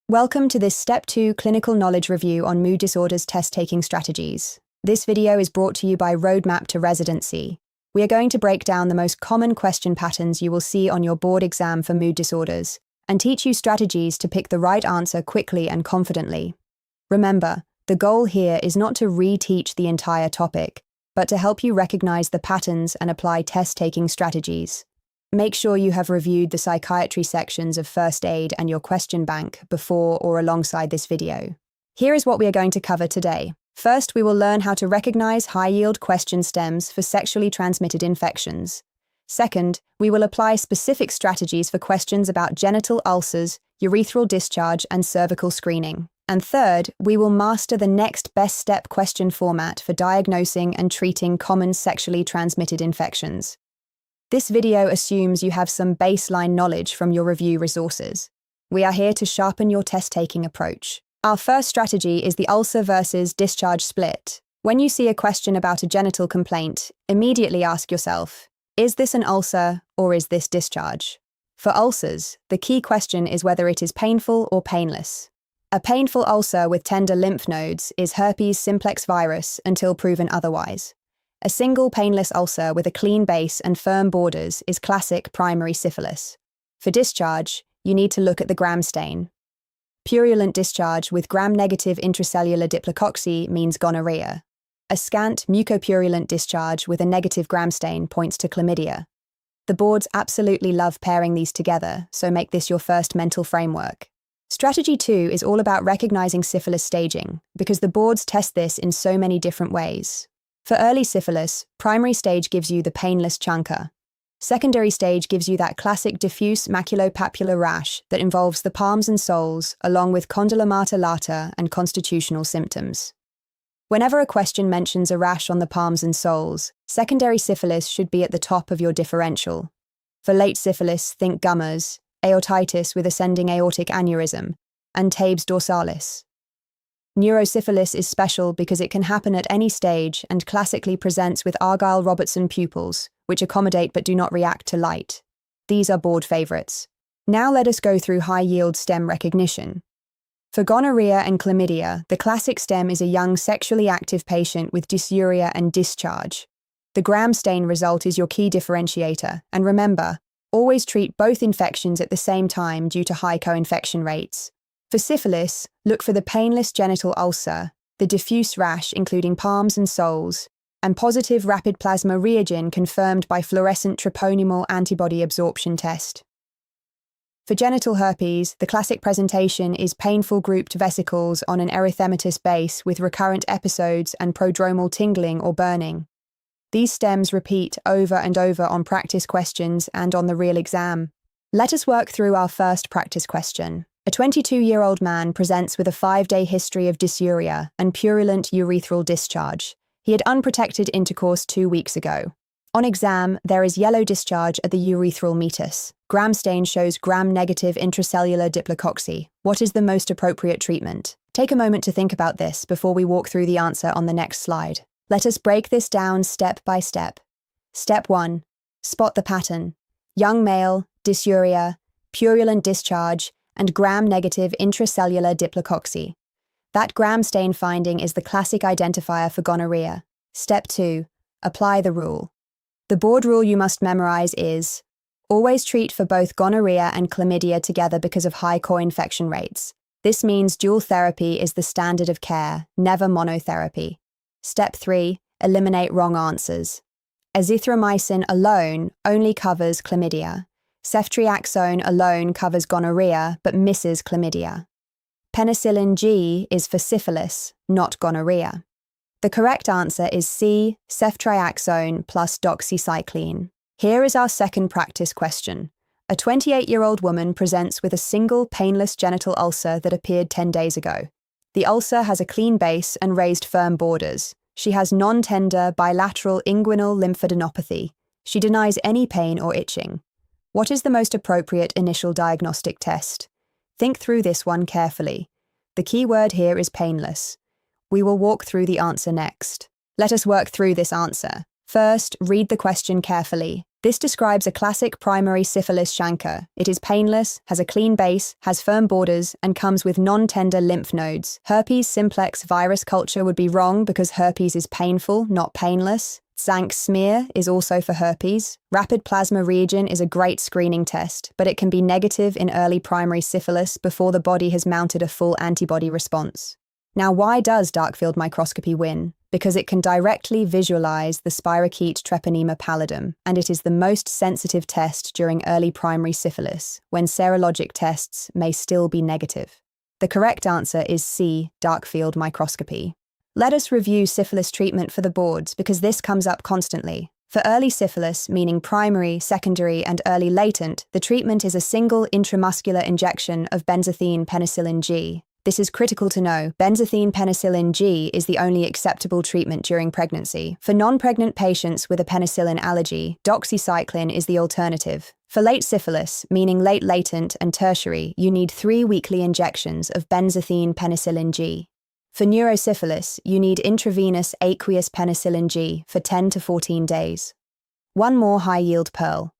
Welcome to this Step 2 clinical knowledge review on mood disorders test-taking strategies. This video is brought to you by Roadmap to Residency. We are going to break down the most common question patterns you will see on your board exam for mood disorders and teach you strategies to pick the right answer quickly and confidently. Remember, the goal here is not to reteach the entire topic, but to help you recognize the patterns and apply test-taking strategies. Make sure you have reviewed the psychiatry sections of first aid and your question bank before or alongside this video. Here is what we are going to cover today. First, we will learn how to recognize high-yield question stems for sexually transmitted infections. Second, we will apply specific strategies for questions about genital ulcers, urethral discharge, and cervical screening. And third, we will master the next best step question format for diagnosing and treating common sexually transmitted infections. This video assumes you have some baseline knowledge from your review resources. We are here to sharpen your test-taking approach. Our first strategy is the ulcer versus discharge split. When you see a question about a genital complaint, immediately ask yourself, is this an ulcer or is this discharge? For ulcers, the key question is whether it is painful or painless. A painful ulcer with tender lymph nodes is herpes simplex virus until proven otherwise. A single painless ulcer with a clean base and firm borders is classic primary syphilis. For discharge, you need to look at the gram stain. Purulent discharge with gram-negative intracellular diplocoxy means gonorrhea. A scant mucopurulent discharge with a negative gram stain points to chlamydia. The boards absolutely love pairing these together, so make this your first mental framework. Strategy 2 is all about recognizing syphilis staging, because the boards test this in so many different ways. For early syphilis, primary stage gives you the painless chancre. Secondary stage gives you that classic diffuse maculopapular rash that involves the palms and soles, along with condylomata lata and constitutional symptoms. Whenever a question mentions a rash on the palms and soles, secondary syphilis should be at the top of your differential. For late syphilis, think gummers, aortitis with ascending aortic aneurysm, and tabes dorsalis. Neurosyphilis is special because it can happen at any stage and classically presents with Argyll-Robertson pupils, which accommodate but do not react to light. These are board favorites. Now let us go through high-yield stem recognition. For gonorrhea and chlamydia, the classic stem is a young sexually active patient with dysuria and discharge. The gram stain result is your key differentiator, and remember, always treat both infections at the same time due to high co-infection rates. For syphilis, look for the painless genital ulcer, the diffuse rash including palms and soles, and positive rapid plasma reagin confirmed by fluorescent troponemal antibody absorption test. For genital herpes, the classic presentation is painful grouped vesicles on an erythematous base with recurrent episodes and prodromal tingling or burning. These stems repeat over and over on practice questions and on the real exam. Let us work through our first practice question. A 22-year-old man presents with a 5-day history of dysuria and purulent urethral discharge. He had unprotected intercourse 2 weeks ago. On exam, there is yellow discharge at the urethral meatus. Gram stain shows gram-negative intracellular diplocoxy. What is the most appropriate treatment? Take a moment to think about this before we walk through the answer on the next slide. Let us break this down step by step. Step 1. Spot the pattern. Young male, dysuria, purulent discharge, and gram-negative intracellular diplocoxy. That gram stain finding is the classic identifier for gonorrhea. Step 2. Apply the rule. The board rule you must memorize is: always treat for both gonorrhea and chlamydia together because of high co-infection rates. This means dual therapy is the standard of care, never monotherapy. Step 3. Eliminate wrong answers. Azithromycin alone only covers chlamydia. Ceftriaxone alone covers gonorrhea but misses chlamydia. Penicillin G is for syphilis, not gonorrhea. The correct answer is C, ceftriaxone plus doxycycline. Here is our second practice question. A 28-year-old woman presents with a single painless genital ulcer that appeared 10 days ago. The ulcer has a clean base and raised firm borders. She has non-tender bilateral inguinal lymphadenopathy. She denies any pain or itching. What is the most appropriate initial diagnostic test? Think through this one carefully. The key word here is painless. We will walk through the answer next. Let us work through this answer. First, read the question carefully. This describes a classic primary syphilis chancre. It is painless, has a clean base, has firm borders, and comes with non-tender lymph nodes. Herpes simplex virus culture would be wrong because herpes is painful, not painless. Zinc smear is also for herpes. Rapid plasma reagin is a great screening test, but it can be negative in early primary syphilis before the body has mounted a full antibody response. Now, why does dark-field microscopy win? Because it can directly visualize the spirochete treponema pallidum, and it is the most sensitive test during early primary syphilis, when serologic tests may still be negative. The correct answer is C, dark-field microscopy. Let us review syphilis treatment for the boards because this comes up constantly. For early syphilis, meaning primary, secondary, and early latent, the treatment is a single intramuscular injection of benzathine penicillin G. This is critical to know. Benzathine penicillin G is the only acceptable treatment during pregnancy. For non-pregnant patients with a penicillin allergy, doxycycline is the alternative. For late syphilis, meaning late latent and tertiary, you need 3 weekly injections of benzathine penicillin G. For neurosyphilis, you need intravenous aqueous penicillin G for 10 to 14 days. One more high-yield pearl.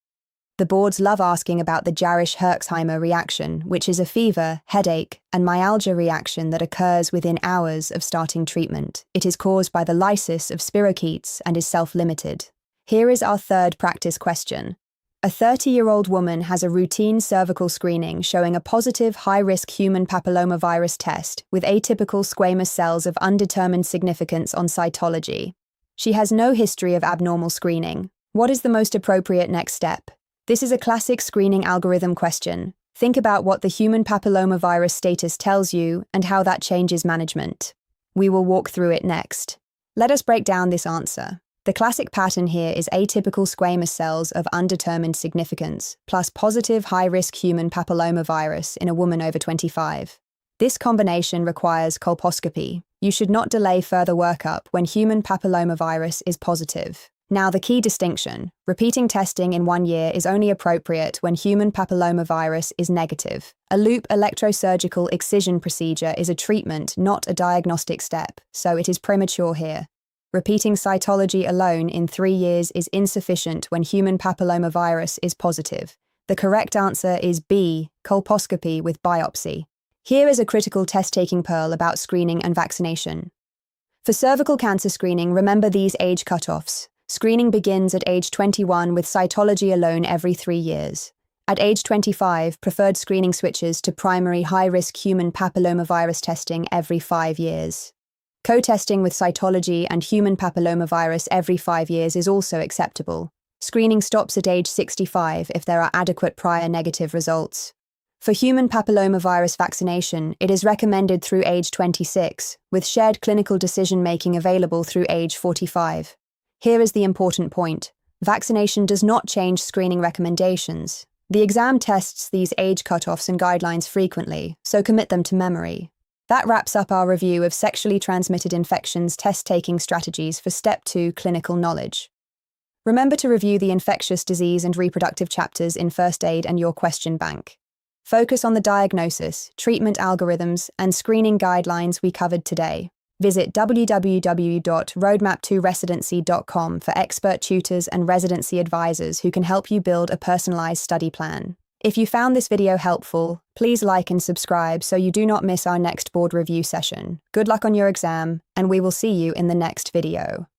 The boards love asking about the Jarisch-Herxheimer reaction, which is a fever, headache, and myalgia reaction that occurs within hours of starting treatment. It is caused by the lysis of spirochetes and is self-limited. Here is our third practice question. A 30-year-old woman has a routine cervical screening showing a positive high-risk human papillomavirus test with atypical squamous cells of undetermined significance on cytology. She has no history of abnormal screening. What is the most appropriate next step? This is a classic screening algorithm question. Think about what the human papillomavirus status tells you and how that changes management. We will walk through it next. Let us break down this answer. The classic pattern here is atypical squamous cells of undetermined significance, plus positive high-risk human papillomavirus in a woman over 25. This combination requires colposcopy. You should not delay further workup when human papillomavirus is positive. Now, the key distinction. Repeating testing in 1 year is only appropriate when human papillomavirus is negative. A loop electrosurgical excision procedure is a treatment, not a diagnostic step, so it is premature here. Repeating cytology alone in 3 years is insufficient when human papillomavirus is positive. The correct answer is B, colposcopy with biopsy. Here is a critical test-taking pearl about screening and vaccination. For cervical cancer screening, remember these age cutoffs. Screening begins at age 21 with cytology alone every 3 years. At age 25, preferred screening switches to primary high-risk human papillomavirus testing every 5 years. Co-testing with cytology and human papillomavirus every 5 years is also acceptable. Screening stops at age 65 if there are adequate prior negative results. For human papillomavirus vaccination, it is recommended through age 26, with shared clinical decision-making available through age 45. Here is the important point. Vaccination does not change screening recommendations. The exam tests these age cutoffs and guidelines frequently, so commit them to memory. That wraps up our review of sexually transmitted infections test-taking strategies for Step 2 clinical knowledge. Remember to review the infectious disease and reproductive chapters in First Aid and your question bank. Focus on the diagnosis, treatment algorithms, and screening guidelines we covered today. Visit www.roadmap2residency.com for expert tutors and residency advisors who can help you build a personalized study plan. If you found this video helpful, please like and subscribe so you do not miss our next board review session. Good luck on your exam, and we will see you in the next video.